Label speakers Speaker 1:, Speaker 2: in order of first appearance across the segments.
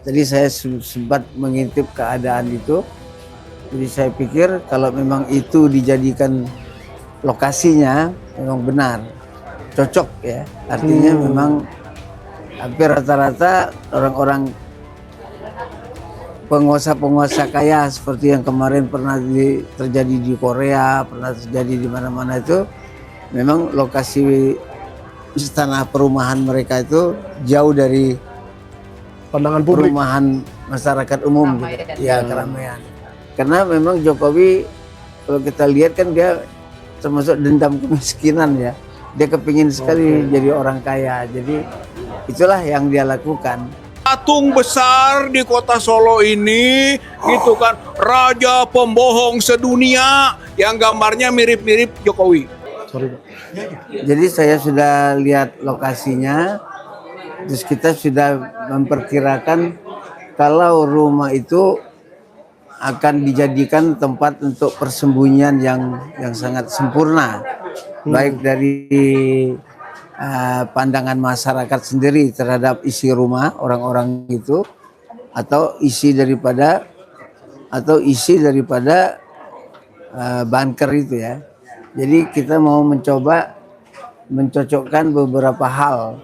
Speaker 1: Jadi saya sempat mengintip keadaan itu. Jadi saya pikir kalau memang itu dijadikan lokasinya memang benar, cocok ya. Artinya memang hampir rata-rata orang-orang penguasa-penguasa kaya seperti yang kemarin pernah terjadi di Korea, pernah terjadi di mana-mana itu, memang lokasi istana perumahan mereka itu jauh dari
Speaker 2: pandangan publik,
Speaker 1: perumahan masyarakat umum, gitu. Ya, keramaian. Karena memang Jokowi kalau kita lihat kan dia termasuk dendam kemiskinan ya. Dia kepingin sekali jadi orang kaya. Jadi itulah yang dia lakukan.
Speaker 3: Patung besar di kota Solo ini, gitu kan, raja pembohong sedunia yang gambarnya mirip-mirip Jokowi.
Speaker 2: sorry Pak.
Speaker 1: Jadi saya sudah lihat lokasinya, terus kita sudah memperkirakan kalau rumah itu akan dijadikan tempat untuk persembunyian yang sangat sempurna, baik dari pandangan masyarakat sendiri terhadap isi rumah orang-orang itu, atau isi daripada bunker itu ya. Jadi kita mau mencoba mencocokkan beberapa hal.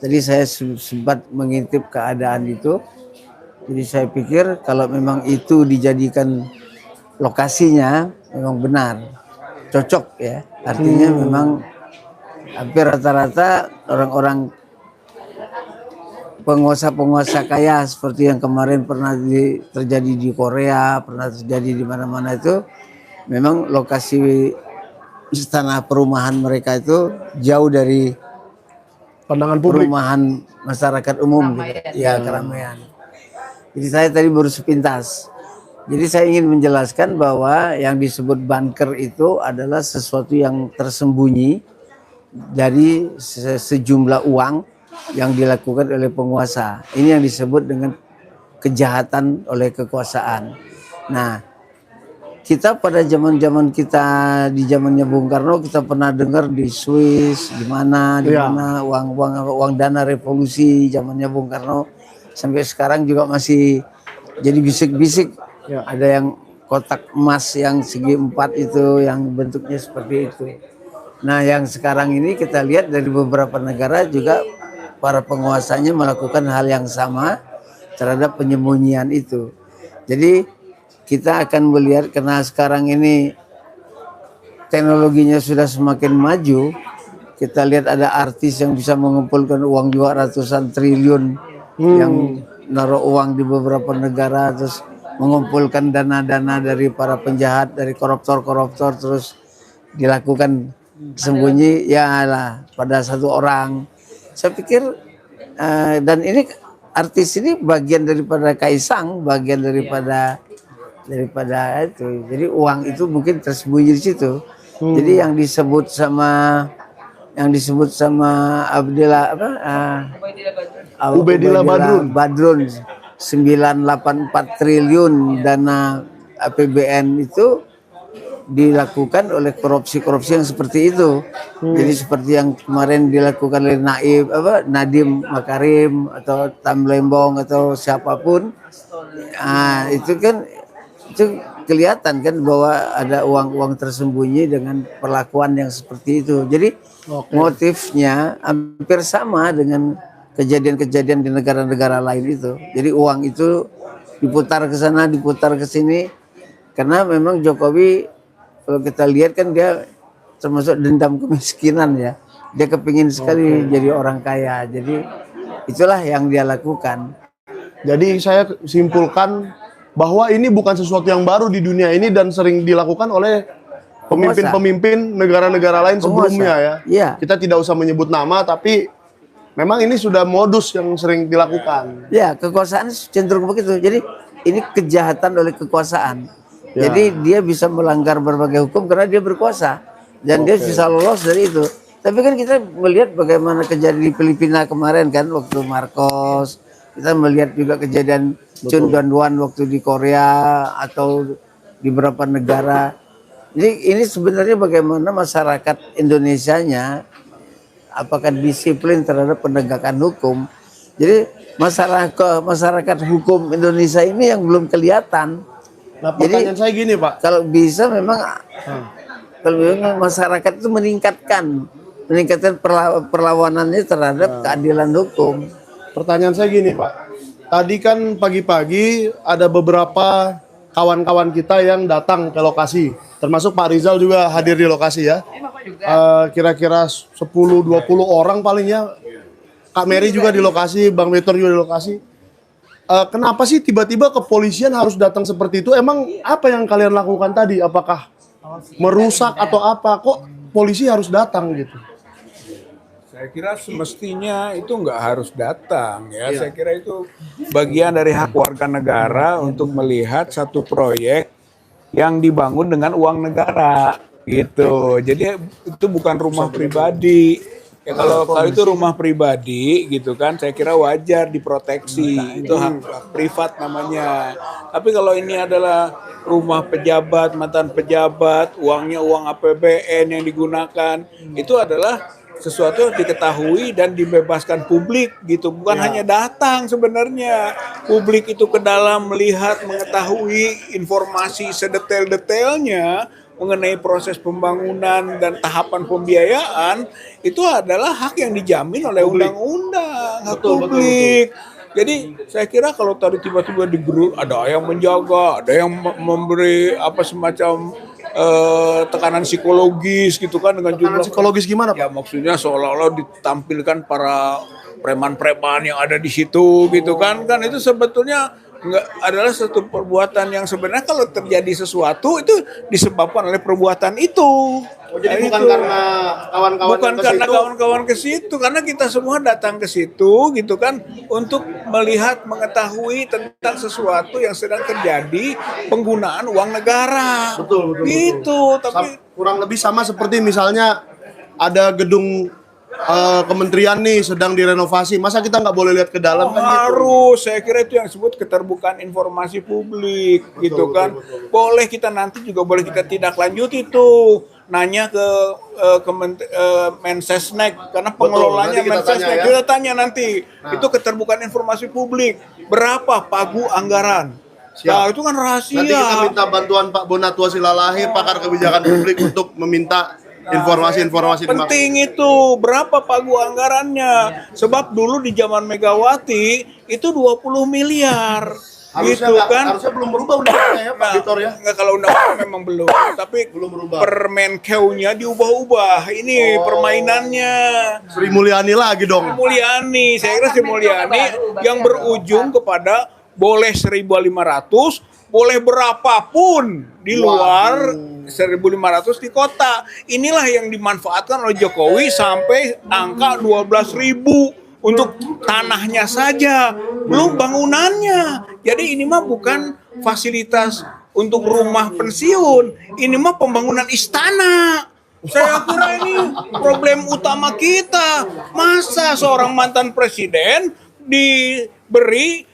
Speaker 1: Jadi saya sempat mengintip keadaan itu. Jadi saya pikir kalau memang itu dijadikan lokasinya memang benar, cocok ya. Artinya memang hampir rata-rata orang-orang penguasa-penguasa kaya seperti yang kemarin pernah terjadi di Korea, pernah terjadi di mana-mana itu, memang lokasi istana perumahan mereka itu jauh dari
Speaker 2: Pandangan publik.
Speaker 1: perumahan masyarakat umum, gitu. Ya, keramaian. Jadi saya tadi baru sepintas. Jadi saya ingin menjelaskan bahwa yang disebut bunker itu adalah sesuatu yang tersembunyi dari sejumlah uang yang dilakukan oleh penguasa. Ini yang disebut dengan kejahatan oleh kekuasaan. Nah, kita pada zaman-zaman kita di zamannya Bung Karno, kita pernah dengar di Swiss, di mana uang dana revolusi zamannya Bung Karno, sampai sekarang juga masih jadi bisik-bisik.
Speaker 2: Ya.
Speaker 1: Ada yang kotak emas yang segi 4 itu, yang bentuknya seperti itu. Nah, yang sekarang ini kita lihat dari beberapa negara juga para penguasanya melakukan hal yang sama terhadap penyembunyian itu. Jadi kita akan melihat, karena sekarang ini teknologinya sudah semakin maju, kita lihat ada artis yang bisa mengumpulkan uang juga ratusan triliun, yang naruh uang di beberapa negara, terus mengumpulkan dana-dana dari para penjahat, dari koruptor-koruptor, terus dilakukan sembunyi ya lah pada satu orang. Saya pikir dan ini artis ini bagian daripada Kaisang, bagian daripada itu. Jadi uang itu mungkin tersembunyi di situ. Jadi yang disebut sama
Speaker 2: Ubedillah
Speaker 1: Badrun 984 triliun dana APBN itu dilakukan oleh korupsi-korupsi yang seperti itu. Jadi seperti yang kemarin dilakukan oleh Nadiem Makarim atau Tam Lembong atau siapapun, itu kan itu kelihatan kan bahwa ada uang-uang tersembunyi dengan perlakuan yang seperti itu. Jadi motifnya hampir sama dengan kejadian-kejadian di negara-negara lain itu. Jadi uang itu diputar ke sana, diputar ke sini, karena memang Jokowi kalau kita lihat kan dia termasuk dendam kemiskinan ya. Dia kepingin sekali jadi orang kaya. Jadi itulah yang dia lakukan.
Speaker 2: Jadi saya simpulkan bahwa ini bukan sesuatu yang baru di dunia ini dan sering dilakukan oleh pemimpin-pemimpin negara-negara lain sebelumnya ya.
Speaker 1: Iya.
Speaker 2: Kita tidak usah menyebut nama, tapi memang ini sudah modus yang sering dilakukan.
Speaker 1: Ya, kekuasaan cenderung begitu. Jadi ini kejahatan oleh kekuasaan.
Speaker 2: Ya.
Speaker 1: Jadi dia bisa melanggar berbagai hukum karena dia berkuasa dan dia bisa lolos dari itu. Tapi kan kita melihat bagaimana kejadian di Filipina kemarin kan waktu Marcos. Kita melihat juga kejadian Chun Dong-wan waktu di Korea atau di beberapa negara. Jadi ini sebenarnya bagaimana masyarakat Indonesianya apakah disiplin terhadap penegakan hukum. Jadi masyarakat hukum Indonesia ini yang belum kelihatan.
Speaker 2: Nah, pertanyaan saya gini, Pak.
Speaker 1: Kalau bisa memang kalau memang masyarakat itu meningkatkan perlawanannya terhadap keadilan hukum.
Speaker 2: Pertanyaan saya gini, Pak. Tadi kan pagi-pagi ada beberapa kawan-kawan kita yang datang ke lokasi. Termasuk Pak Rizal juga hadir di lokasi ya. Kira-kira 10-20 orang paling ya. Kak Mary juga di lokasi, Bang Betor juga di lokasi. Kenapa sih tiba-tiba kepolisian harus datang seperti itu? Emang apa yang kalian lakukan tadi? Apakah merusak atau apa? Kok polisi harus datang gitu?
Speaker 3: Saya kira semestinya itu nggak harus datang ya. Saya kira itu bagian dari hak warga negara untuk melihat satu proyek yang dibangun dengan uang negara gitu. Jadi itu bukan rumah pribadi. Ya kalau itu rumah pribadi gitu kan, saya kira wajar diproteksi. Itu hak privat namanya. Tapi kalau ini adalah rumah pejabat, mantan pejabat, uangnya uang APBN yang digunakan, itu adalah sesuatu yang diketahui dan dibebaskan publik gitu, bukan hanya datang sebenarnya. Publik itu ke dalam melihat, mengetahui informasi sedetail-detailnya mengenai proses pembangunan dan tahapan pembiayaan, itu adalah hak yang dijamin oleh undang-undang, hak publik. Jadi saya kira kalau tadi tiba-tiba digerul, ada yang menjaga, ada yang memberi apa semacam tekanan psikologis gitu kan dengan jumlah
Speaker 2: Psikologis gimana, Pak?
Speaker 3: ya maksudnya seolah-olah ditampilkan para preman-preman yang ada di situ gitu kan itu sebetulnya nggak adalah satu perbuatan yang sebenarnya kalau terjadi sesuatu itu disebabkan oleh perbuatan itu.
Speaker 2: Jadi bukan
Speaker 3: itu.
Speaker 2: karena kawan-kawan
Speaker 3: Bukan karena kawan-kawan ke situ, karena kita semua datang ke situ gitu kan untuk melihat, mengetahui tentang sesuatu yang sedang terjadi penggunaan uang negara.
Speaker 2: Betul.
Speaker 3: Gitu, tapi
Speaker 2: Kurang lebih sama seperti misalnya ada gedung kementerian nih sedang direnovasi, masa kita nggak boleh lihat ke dalam kan gitu?
Speaker 3: harus, saya kira itu yang disebut keterbukaan informasi publik gitu kan. Boleh kita nanti juga boleh kita tindak lanjuti tuh. Nanya ke Mensesnek karena pengelolanya
Speaker 2: nanti kita
Speaker 3: Mensesnek
Speaker 2: tanya ya.
Speaker 3: kita tanya nanti itu keterbukaan informasi publik berapa pagu anggaran. Nah, itu kan rahasia.
Speaker 2: Nanti kita minta bantuan Pak Bonatua Silalahi, pakar kebijakan publik untuk meminta informasi-informasi
Speaker 3: Penting itu berapa pagu anggarannya. Sebab dulu di zaman Megawati itu 20 miliar.
Speaker 2: Harusnya
Speaker 3: gitu
Speaker 2: nggak-
Speaker 3: kan.
Speaker 2: harusnya belum berubah undang-undangnya ya Pak Vitor ya.
Speaker 3: Enggak, kalau undang-undang memang belum, tapi
Speaker 2: Belum berubah.
Speaker 3: Permenkeu-nya diubah-ubah. Ini permainannya.
Speaker 2: Sri Mulyani lagi dong.
Speaker 3: Mulyani, saya kira Sri Mulyani yang berujung kepada boleh 1.500, boleh berapapun di luar 1.500 di kota. Inilah yang dimanfaatkan oleh Jokowi sampai angka 12.000 untuk tanahnya saja, belum bangunannya. Jadi ini mah bukan fasilitas untuk rumah pensiun, ini mah pembangunan istana. Saya kira ini problem utama kita. Masa seorang mantan presiden diberi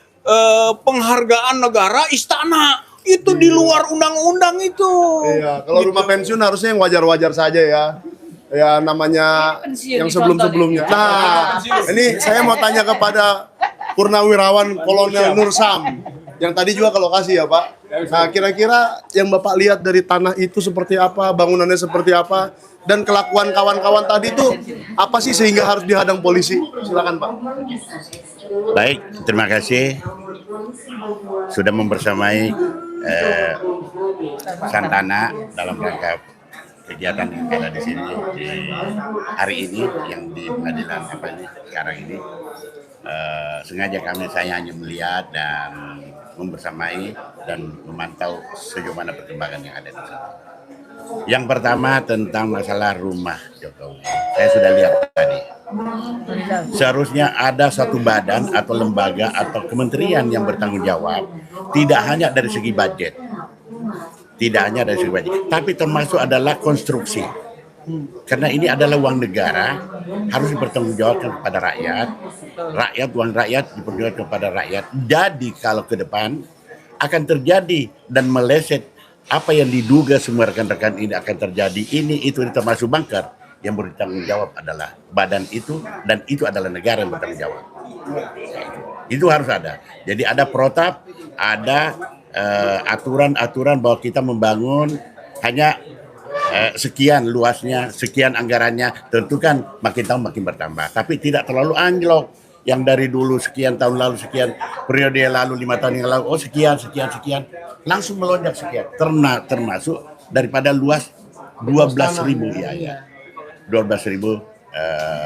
Speaker 3: penghargaan negara istana? Itu di luar undang-undang itu.
Speaker 2: Iya, kalau rumah pensiun harusnya yang wajar-wajar saja ya. Ya namanya yang sebelum-sebelumnya. Nah, ini saya mau tanya kepada Purnawirawan Kolonel Nur Sam yang tadi juga ke lokasi ya Pak. Nah, kira-kira yang Bapak lihat dari tanah itu seperti apa, bangunannya seperti apa, dan kelakuan kawan-kawan tadi itu apa sih sehingga harus dihadang polisi? Silakan Pak.
Speaker 4: Baik, terima kasih sudah membersamai Santana dalam rangka kegiatan yang ada di sini di hari ini yang di pengadilan apa ini sekarang ini. Sengaja saya hanya melihat dan membersamai dan memantau sejauh mana perkembangan yang ada di sini. Yang pertama tentang masalah rumah Jokowi, saya sudah lihat tadi. Seharusnya ada satu badan atau lembaga atau kementerian yang bertanggung jawab, tidak hanya dari segi budget, tapi termasuk adalah konstruksi. Karena ini adalah uang negara, harus dipertanggungjawabkan kepada rakyat, uang rakyat dipertanggungjawabkan kepada rakyat. Jadi kalau ke depan akan terjadi dan meleset apa yang diduga semua rekan-rekan ini akan terjadi, ini itu termasuk banker, yang bertanggung jawab adalah badan itu dan itu adalah negara yang bertanggung jawab. Itu harus ada. Jadi ada protap, ada aturan-aturan bahwa kita membangun hanya sekian luasnya, sekian anggarannya. Tentu kan makin tahun makin bertambah, tapi tidak terlalu anjlok. Yang dari dulu sekian tahun lalu, sekian periode yang lalu, 5 tahun yang lalu, oh sekian, langsung melonjak sekian. Termasuk daripada luas 12.000 ya. 12.000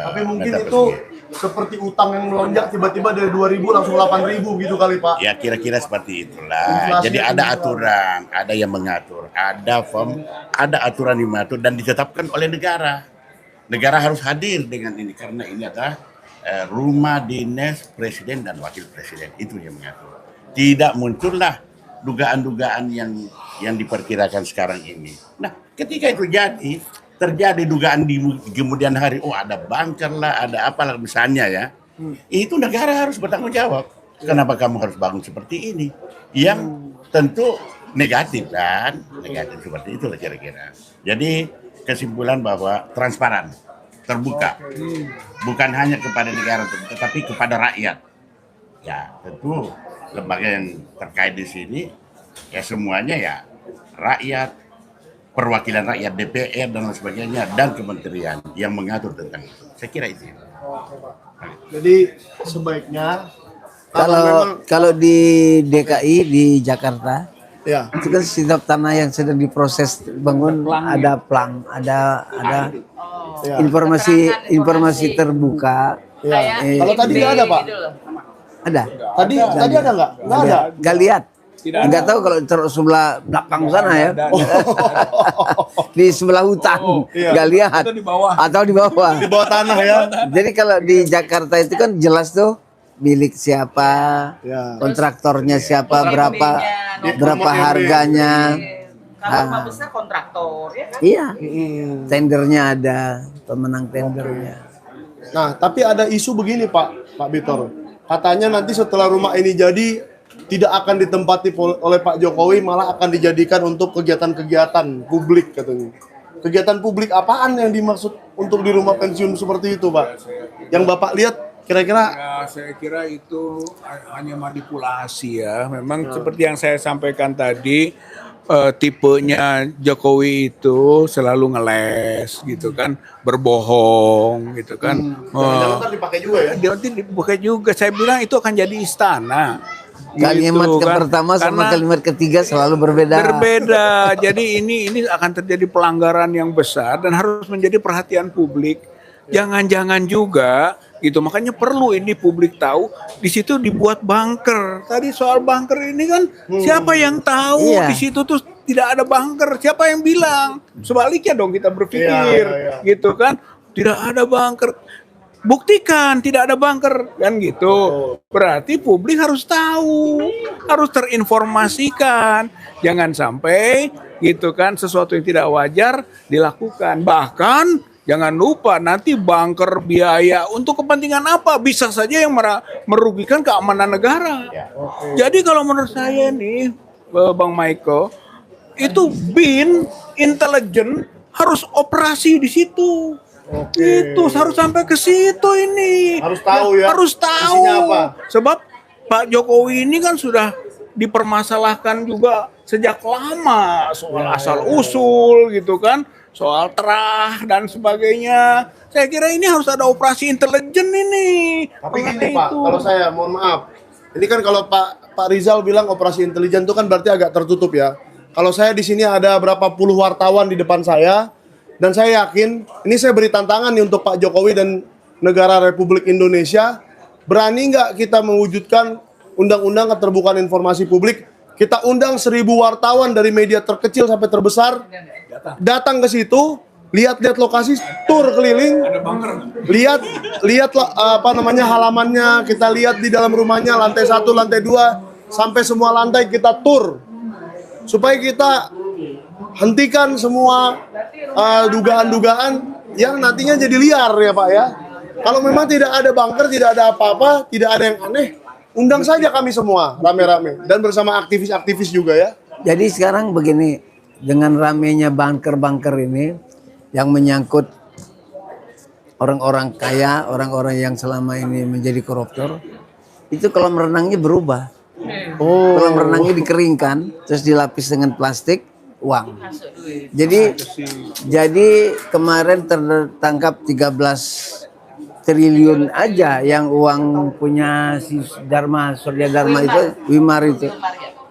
Speaker 2: Tapi mungkin
Speaker 4: meter
Speaker 2: itu
Speaker 4: persegi.
Speaker 2: seperti utang yang melonjak tiba-tiba dari 2.000 langsung 8.000 gitu kali Pak.
Speaker 4: Ya kira-kira seperti itulah.
Speaker 2: Inflasi
Speaker 4: Jadi
Speaker 2: yang
Speaker 4: ada
Speaker 2: tinggi,
Speaker 4: aturan, ada yang mengatur, ada form, ada aturan yang mengatur dan ditetapkan oleh negara. Negara harus hadir dengan ini karena ini adalah rumah dinas presiden dan wakil presiden, itu yang mengatur. Tidak muncullah dugaan-dugaan yang diperkirakan sekarang ini. Nah, ketika itu terjadi dugaan di kemudian hari, oh ada bunker lah, ada apalah misalnya ya, itu negara harus bertanggung jawab. Kenapa kamu harus bangun seperti ini? Yang tentu negatif kan, negatif seperti itu lah kira-kira. Jadi kesimpulan bahwa transparan, terbuka, bukan hanya kepada negara, tetapi kepada rakyat. Ya tentu lembaga yang terkait di sini, ya semuanya ya rakyat, perwakilan rakyat DPR dan lain sebagainya dan kementerian yang mengatur tentang itu. Saya kira itu.
Speaker 2: Jadi sebaiknya
Speaker 1: Kalau di DKI di Jakarta
Speaker 2: ya
Speaker 1: itu kan setiap tanah yang sedang diproses bangun ada plang, ada
Speaker 2: ya.
Speaker 1: informasi terbuka.
Speaker 2: Ya.
Speaker 1: Eh,
Speaker 2: Kalau tadi nggak ada Pak.
Speaker 1: Ada.
Speaker 2: Tadi ada nggak? Nggak ada.
Speaker 1: Nggak lihat. Nggak tahu kalau terus sebelah belakang sana ya. Di sebelah hutan.
Speaker 2: Iya.
Speaker 1: Nggak lihat.
Speaker 3: Atau di bawah.
Speaker 1: Atau di bawah.
Speaker 2: Di bawah tanah ya.
Speaker 1: Jadi kalau di Jakarta itu kan jelas tuh milik siapa,
Speaker 2: Ya.
Speaker 1: kontraktornya siapa, berapa
Speaker 2: nomor
Speaker 1: harganya.
Speaker 5: Kalau rumah besar kontraktor, ya kan?
Speaker 1: Iya. Tendernya ada, pemenang tendernya.
Speaker 2: Nah, tapi ada isu begini Pak Bitor. Katanya nanti setelah rumah ini jadi tidak akan ditempati oleh Pak Jokowi, malah akan dijadikan untuk kegiatan-kegiatan publik katanya. Kegiatan publik apaan yang dimaksud untuk di rumah pensiun seperti itu, Pak? Yang Bapak lihat kira-kira?
Speaker 3: Ya, saya kira itu hanya manipulasi ya. Memang seperti yang saya sampaikan tadi, tipenya Jokowi itu selalu ngeles gitu kan, berbohong gitu kan.
Speaker 2: Jangan ntar dipakai juga ya.
Speaker 3: Dia nanti dipakai juga. Saya bilang itu akan jadi istana.
Speaker 1: Kalimat
Speaker 3: Gitu kan.
Speaker 1: pertama sama
Speaker 3: Karena
Speaker 1: kalimat ketiga selalu berbeda.
Speaker 3: berbeda. Jadi ini akan terjadi pelanggaran yang besar dan harus menjadi perhatian publik. Jangan-jangan juga gitu. Makanya perlu ini publik tahu di situ dibuat bunker. Tadi soal bunker ini kan siapa yang tahu
Speaker 1: Iya.
Speaker 3: di situ tuh tidak ada bunker? Siapa yang bilang? Sebaliknya dong kita berpikir
Speaker 2: Iya.
Speaker 3: gitu kan. Tidak ada bunker. Buktikan tidak ada bunker kan gitu. Berarti publik harus tahu, harus terinformasikan. Jangan sampai gitu kan sesuatu yang tidak wajar dilakukan. Bahkan jangan lupa nanti bunker biaya untuk kepentingan apa? Bisa saja yang merugikan keamanan negara. Jadi kalau menurut saya nih Bang Maiko, itu BIN intelijen harus operasi di situ. Itu harus sampai ke situ ini.
Speaker 2: Harus tahu ya.
Speaker 3: Harus tahu.
Speaker 2: Isinya apa.
Speaker 3: Sebab Pak Jokowi ini kan sudah dipermasalahkan juga sejak lama soal asal usul gitu kan, soal terah dan sebagainya. Saya kira ini harus ada operasi intelijen ini.
Speaker 2: Tapi
Speaker 3: Mengenai
Speaker 2: gini Pak,
Speaker 3: itu.
Speaker 2: kalau saya mohon maaf. Ini kan kalau Pak Rizal bilang operasi intelijen itu kan berarti agak tertutup ya. Kalau saya di sini ada berapa puluh wartawan di depan saya, dan saya yakin ini saya beri tantangan nih untuk Pak Jokowi dan negara Republik Indonesia, berani nggak kita mewujudkan undang-undang keterbukaan informasi publik? Kita undang 1.000 wartawan dari media terkecil sampai terbesar, datang ke situ, lihat-lihat lokasi, tur keliling, lihat apa namanya halamannya, kita lihat di dalam rumahnya lantai 1, lantai 2, sampai semua lantai kita tur, supaya kita hentikan semua dugaan-dugaan yang nantinya jadi liar ya Pak ya. Kalau memang tidak ada bunker, tidak ada apa-apa, tidak ada yang aneh, undang saja kami semua rame-rame dan bersama aktivis-aktivis juga ya.
Speaker 1: Jadi sekarang begini, dengan ramenya bunker-bunker ini yang menyangkut orang-orang kaya, orang-orang yang selama ini menjadi koruptor, itu kolam renangnya berubah.
Speaker 2: Oh,
Speaker 1: Kolam renangnya dikeringkan, terus dilapis dengan plastik, uang. Jadi kemarin tertangkap 13 triliun aja yang uang punya si Dharma, Surya Dharma itu, Wimar itu.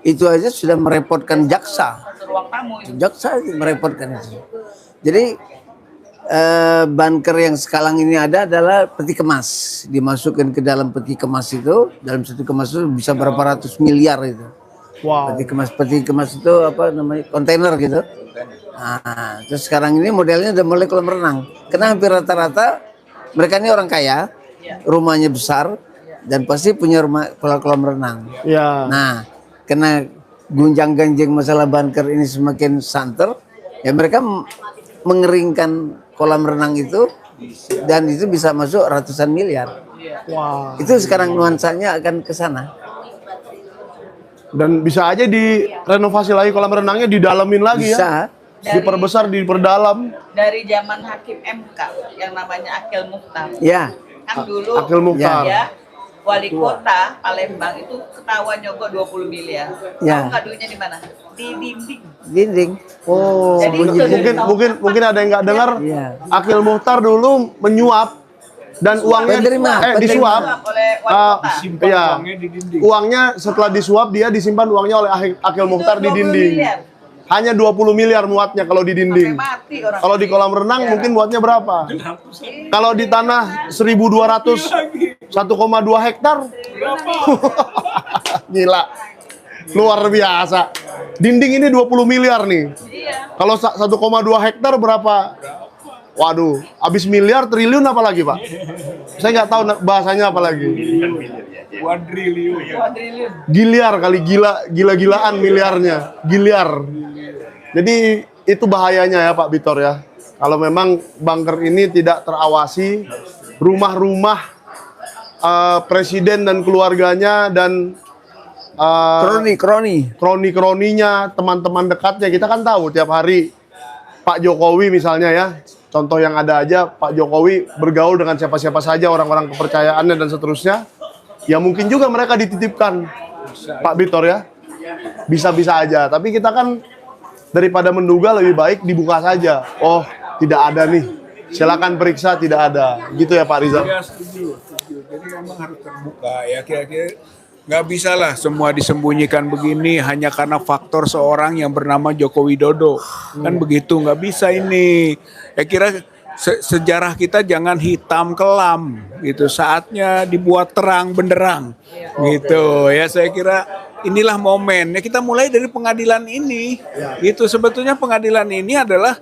Speaker 1: Itu aja sudah merepotkan jaksa.
Speaker 5: Ruang tamu itu.
Speaker 1: Jaksa itu merepotkan itu. Jadi bunker yang sekarang ini ada adalah peti kemas. Dimasukkan ke dalam peti kemas itu, dalam satu kemas itu bisa berapa ratus miliar itu.
Speaker 2: wow.
Speaker 1: Peti kemas itu apa namanya? Kontainer gitu. Nah, terus sekarang ini modelnya udah mulai kolam renang. Karena hampir rata-rata mereka ini orang kaya, rumahnya besar dan pasti punya rumah kolam renang.
Speaker 2: Ya.
Speaker 1: Nah, karena gunjang-ganjing masalah bunker ini semakin santer, ya mereka mengeringkan kolam renang itu dan itu bisa masuk ratusan miliar.
Speaker 2: Wah.
Speaker 1: Itu sekarang nuansanya akan ke sana.
Speaker 2: Dan bisa aja direnovasi lagi kolam renangnya, didalamin lagi
Speaker 1: Bisa.
Speaker 2: ya. Diperbesar, diperdalam.
Speaker 5: Dari zaman Hakim MK yang namanya Akil Mukhtar.
Speaker 1: Ya,
Speaker 5: Kan dulu
Speaker 2: Akil Mukhtar.
Speaker 5: ya, wali kota Palembang itu ketahuan nyogok 20 miliar.
Speaker 1: Ya.
Speaker 5: Tahu nggak duitnya di mana? Di dinding.
Speaker 1: dinding.
Speaker 2: Oh,
Speaker 5: Jadi
Speaker 2: mungkin ada yang nggak dengar.
Speaker 1: Iya.
Speaker 2: Akil Mukhtar dulu menyuap dan uangnya
Speaker 1: Penerima.
Speaker 2: disuap.
Speaker 5: Oleh wali kota.
Speaker 3: Simpan
Speaker 2: Iya.
Speaker 3: uangnya di dinding.
Speaker 2: Uangnya setelah disuap dia disimpan uangnya oleh Akil Mukhtar di
Speaker 5: 20
Speaker 2: dinding.
Speaker 5: miliar.
Speaker 2: Hanya 20 miliar muatnya kalau di
Speaker 5: Sampai
Speaker 2: dinding.
Speaker 5: mati orang.
Speaker 2: Kalau di kolam renang mungkin muatnya berapa? Kalau di tanah 1.200 1,2 hektar. Gila. Luar biasa. Dinding ini 20 miliar nih.
Speaker 5: Iya.
Speaker 2: Kalau 1,2 hektar berapa? Waduh, habis miliar, triliun apa lagi, Pak? Saya nggak tahu bahasanya apa lagi.
Speaker 3: Quadriliun.
Speaker 5: Kuadriliun.
Speaker 2: Giliar kali, gila-gilaan miliarnya. Giliar. Jadi itu bahayanya ya Pak Bitor ya. Kalau memang bunker ini tidak terawasi, rumah-rumah presiden dan keluarganya dan kroni-kroninya, teman-teman dekatnya, kita kan tahu tiap hari Pak Jokowi misalnya ya, contoh yang ada aja, Pak Jokowi bergaul dengan siapa-siapa saja, orang-orang kepercayaannya dan seterusnya. Ya mungkin juga mereka dititipkan, Pak Bitor ya. Bisa-bisa aja, tapi kita kan daripada menduga lebih baik dibuka saja. Oh, tidak ada nih. Silakan periksa, tidak ada. Gitu ya Pak Rizal.
Speaker 3: Ya, setuju. Jadi memang harus terbuka ya, kira-kira nggak bisa lah semua disembunyikan begini hanya karena faktor seorang yang bernama Joko Widodo. Kan begitu, nggak bisa ini. Ya kira sejarah kita jangan hitam kelam gitu. Saatnya dibuat terang benderang gitu. Ya saya kira inilah momen. Ya kita mulai dari pengadilan ini. Gitu sebetulnya pengadilan ini adalah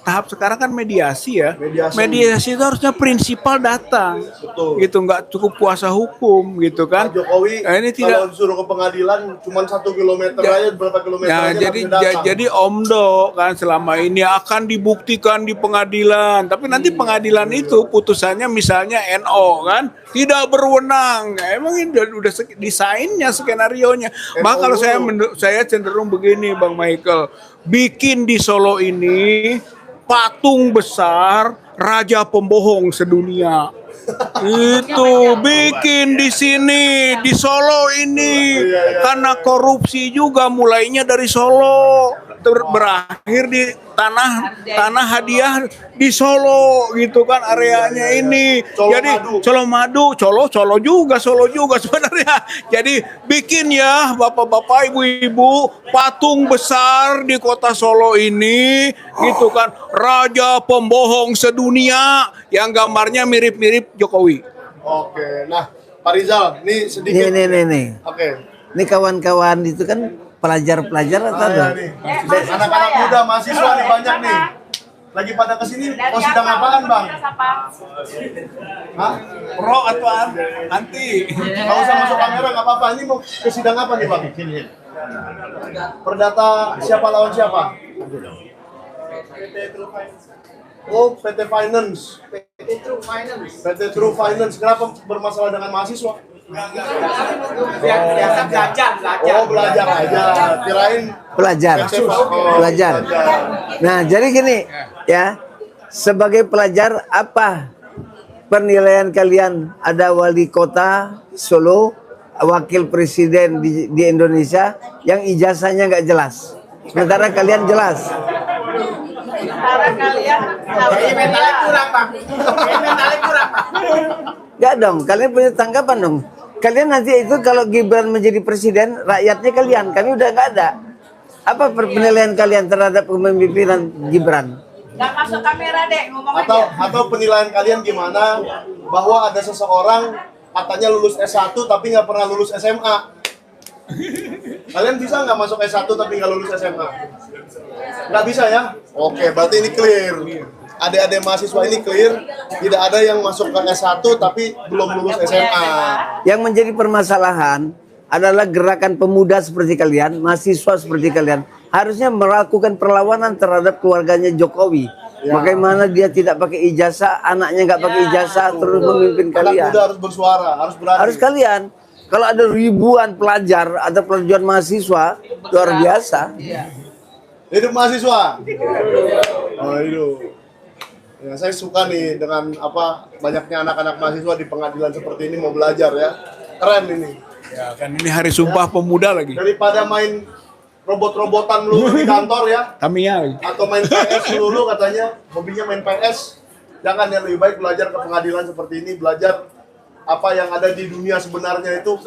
Speaker 3: tahap sekarang kan mediasi ya. Mediasi itu harusnya prinsipal datang.
Speaker 2: Betul.
Speaker 3: Gitu nggak cukup kuasa hukum gitu kan.
Speaker 2: Pak Jokowi
Speaker 3: Nah, ini
Speaker 2: kalau
Speaker 3: tidak
Speaker 2: disuruh ke pengadilan cuma 1 kilometer aja, berapa kilometer
Speaker 3: ya,
Speaker 2: aja
Speaker 3: jadi
Speaker 2: langsung datang.
Speaker 3: jadi Omdo kan selama ini akan dibuktikan di pengadilan, tapi nanti pengadilan itu putusannya misalnya NO kan tidak berwenang. Emang ini udah desainnya, skenarionya. Maka kalau saya cenderung begini Bang Michael, bikin di Solo ini patung besar raja pembohong sedunia. Itu bikin di sini di Solo ini karena korupsi juga mulainya dari Solo berakhir di tanah hadiah di Solo gitu kan areanya ini. Jadi Colo juga Solo juga sebenarnya. Jadi bikin ya bapak-bapak ibu-ibu patung besar di kota Solo ini gitu kan raja pembohong sedunia yang gambarnya mirip-mirip Jokowi.
Speaker 2: Oke, nah Pak Rizal, ini sedikit.
Speaker 1: Nih.
Speaker 2: Oke.
Speaker 1: Ini kawan-kawan itu kan pelajar-pelajar atau
Speaker 2: Ada
Speaker 1: ada?
Speaker 2: nih. Anak-anak muda mahasiswa nih banyak nih. Lagi pada kesini mau sidang apaan Bang? Hah?
Speaker 3: Pro atau anti?
Speaker 2: Nggak usah masuk kamera, nggak apa-apa. Ini mau ke sidang apa nih Bang? Perdata siapa lawan siapa? Oh, PT Finance. PT True Finance. Kenapa bermasalah dengan mahasiswa?
Speaker 5: Biasa belajar.
Speaker 2: Oh, belajar aja. Kirain
Speaker 1: Pelajar. Nah, jadi gini ya, sebagai pelajar apa penilaian kalian ada wali kota Solo, wakil presiden di Indonesia yang ijazahnya nggak jelas. Sementara kalian jelas.
Speaker 5: Sementara kalian mentalnya kurang, Bang. Mentalnya kurang, Bang.
Speaker 1: Nggak dong, kalian punya tanggapan dong. Kalian nanti itu kalau Gibran menjadi presiden, rakyatnya kalian, kami udah nggak ada. Apa penilaian kalian terhadap kepemimpinan Gibran?
Speaker 5: Nggak masuk kamera, Dek, ngomong aja.
Speaker 2: Atau penilaian kalian gimana bahwa ada seseorang katanya lulus S1 tapi nggak pernah lulus SMA? Kalian bisa nggak masuk S1 tapi nggak lulus SMA? Nggak bisa ya? Oke, berarti ini clear. Adik-adik mahasiswa ini clear, tidak ada yang masuk ke S1 tapi belum lulus SMA.
Speaker 1: Yang menjadi permasalahan adalah gerakan pemuda seperti kalian, mahasiswa seperti kalian, harusnya melakukan perlawanan terhadap keluarganya Jokowi. Bagaimana dia tidak pakai ijazah, anaknya nggak pakai ijazah, terus memimpin
Speaker 2: Anak
Speaker 1: kalian.
Speaker 2: muda harus bersuara, harus berani.
Speaker 1: Harus kalian. Kalau ada ribuan pelajar atau pelajar mahasiswa, luar biasa.
Speaker 2: Hidup mahasiswa. Oh, hidup. Ya, saya suka nih dengan banyaknya anak-anak mahasiswa di pengadilan seperti ini mau belajar ya. Keren ini.
Speaker 3: Ya kan ini Hari Sumpah Pemuda lagi.
Speaker 2: Daripada main robot-robotan lu di kantor ya,
Speaker 3: Tamiya lagi.
Speaker 2: atau main PS dulu katanya, hobinya main PS. Jangan, yang lebih baik belajar ke pengadilan seperti ini, belajar apa yang ada di dunia sebenarnya itu,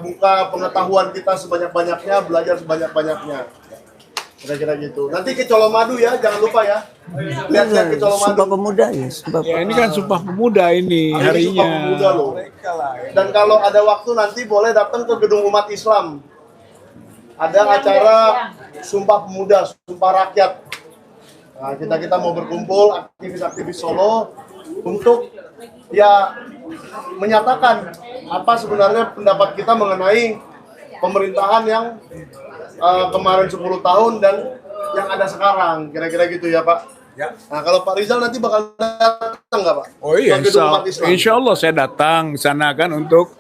Speaker 2: buka pengetahuan kita sebanyak-banyaknya, belajar sebanyak-banyaknya. Kira-kira gitu. Nanti ke Colomadu ya, jangan lupa ya. Lihat-lihat ke Colomadu.
Speaker 1: Sumpah pemuda ya, sumpah
Speaker 3: Ya ini kan Sumpah Pemuda ini
Speaker 2: Hari ini Sumpah
Speaker 3: harinya.
Speaker 2: Pemuda loh. Dan kalau ada waktu nanti boleh datang ke Gedung Umat Islam. Ada acara Sumpah Pemuda, Sumpah Rakyat. Nah, kita mau berkumpul aktivis-aktivis Solo untuk ya menyatakan apa sebenarnya pendapat kita mengenai pemerintahan yang kemarin 10 tahun dan yang ada sekarang, kira-kira gitu ya Pak.
Speaker 3: Ya.
Speaker 2: Nah kalau Pak Rizal nanti bakal datang nggak Pak?
Speaker 3: Oh iya,
Speaker 2: Ke Gedung Umat Islam.
Speaker 3: insya Allah saya datang ke sana kan untuk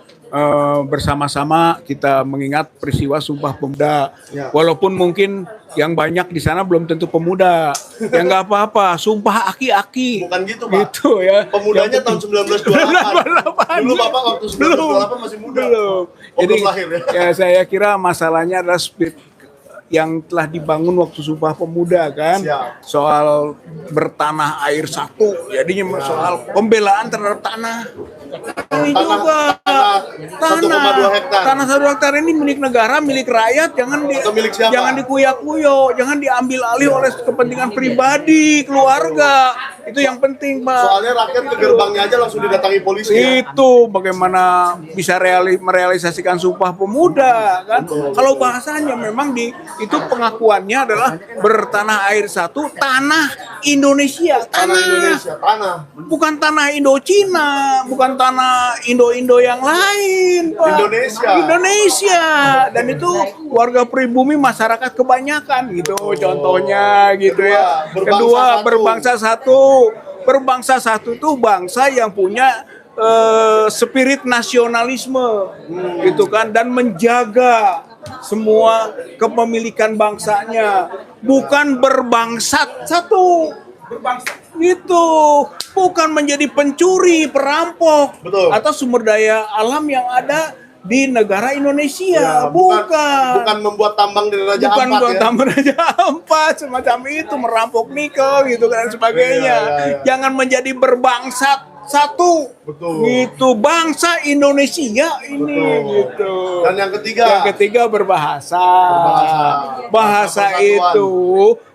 Speaker 3: bersama-sama kita mengingat peristiwa Sumpah Pemuda.
Speaker 2: Ya.
Speaker 3: Walaupun mungkin yang banyak di sana belum tentu pemuda. Ya nggak apa-apa, sumpah aki-aki.
Speaker 2: Bukan gitu Pak.
Speaker 3: Gitu ya.
Speaker 2: Pemudanya tahun 1928. Dulu Bapak waktu 1928 masih muda.
Speaker 3: Belum.
Speaker 2: Oh, belum lahir ya.
Speaker 3: Ya saya kira masalahnya adalah spirit yang telah dibangun waktu Sumpah Pemuda kan.
Speaker 2: Siap.
Speaker 3: Soal bertanah air satu. Jadinya soal pembelaan terhadap tanah. Ini juga
Speaker 2: Tanah 1,2 hektar.
Speaker 3: Tanah 1 hektar ini milik negara, milik rakyat,
Speaker 2: Atau milik siapa?
Speaker 3: jangan dikuyak-kuyo, jangan diambil alih oleh kepentingan pribadi, keluarga. Itu yang penting, Pak.
Speaker 2: Soalnya rakyat ke gerbangnya aja langsung didatangi polisi ya.
Speaker 3: Itu bagaimana bisa merealisasikan Sumpah Pemuda kan? Kalau bahasanya memang itu pengakuannya adalah bertanah air satu, tanah Indonesia,
Speaker 2: Tanah Indonesia, tanah.
Speaker 3: bukan tanah Indochina, bukan tanah Indo-Indo yang lain, Pak. Indonesia. Dan itu warga pribumi masyarakat kebanyakan gitu, contohnya gitu ya. Kedua, berbangsa satu. Berbangsa satu itu bangsa yang punya spirit nasionalisme, gitu kan, dan menjaga semua kepemilikan bangsanya, bukan berbangsat satu. Itu bukan menjadi pencuri, perampok,
Speaker 2: Betul.
Speaker 3: atau sumber daya alam yang ada di negara Indonesia.
Speaker 2: Ya, bukan membuat tambang di Raja
Speaker 3: Bukan
Speaker 2: Ampat
Speaker 3: buat
Speaker 2: ya.
Speaker 3: tambah Raja Ampat semacam itu, merampok nikel gitu dan sebagainya.
Speaker 2: Iya.
Speaker 3: Jangan menjadi berbangsat satu.
Speaker 2: Betul.
Speaker 3: Gitu, bangsa Indonesia ini.
Speaker 2: Betul.
Speaker 3: Gitu.
Speaker 2: Dan yang ketiga
Speaker 3: berbahasa.
Speaker 2: Bahasa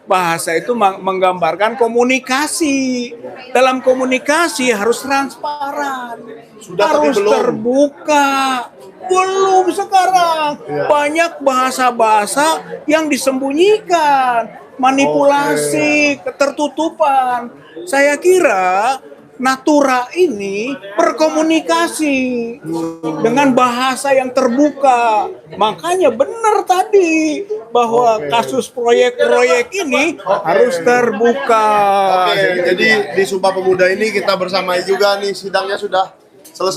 Speaker 3: Bahasa itu menggambarkan komunikasi. Dalam komunikasi harus transparan,
Speaker 2: Sudah, tapi
Speaker 3: harus
Speaker 2: belum.
Speaker 3: terbuka. Belum sekarang.
Speaker 2: Ya.
Speaker 3: Banyak bahasa-bahasa yang disembunyikan, manipulasi, ketertutupan. Saya kira Natura ini berkomunikasi dengan bahasa yang terbuka. Makanya benar tadi bahwa kasus proyek-proyek ini harus terbuka.
Speaker 2: Oke, jadi di Sumpah Pemuda ini kita bersamai juga nih, sidangnya sudah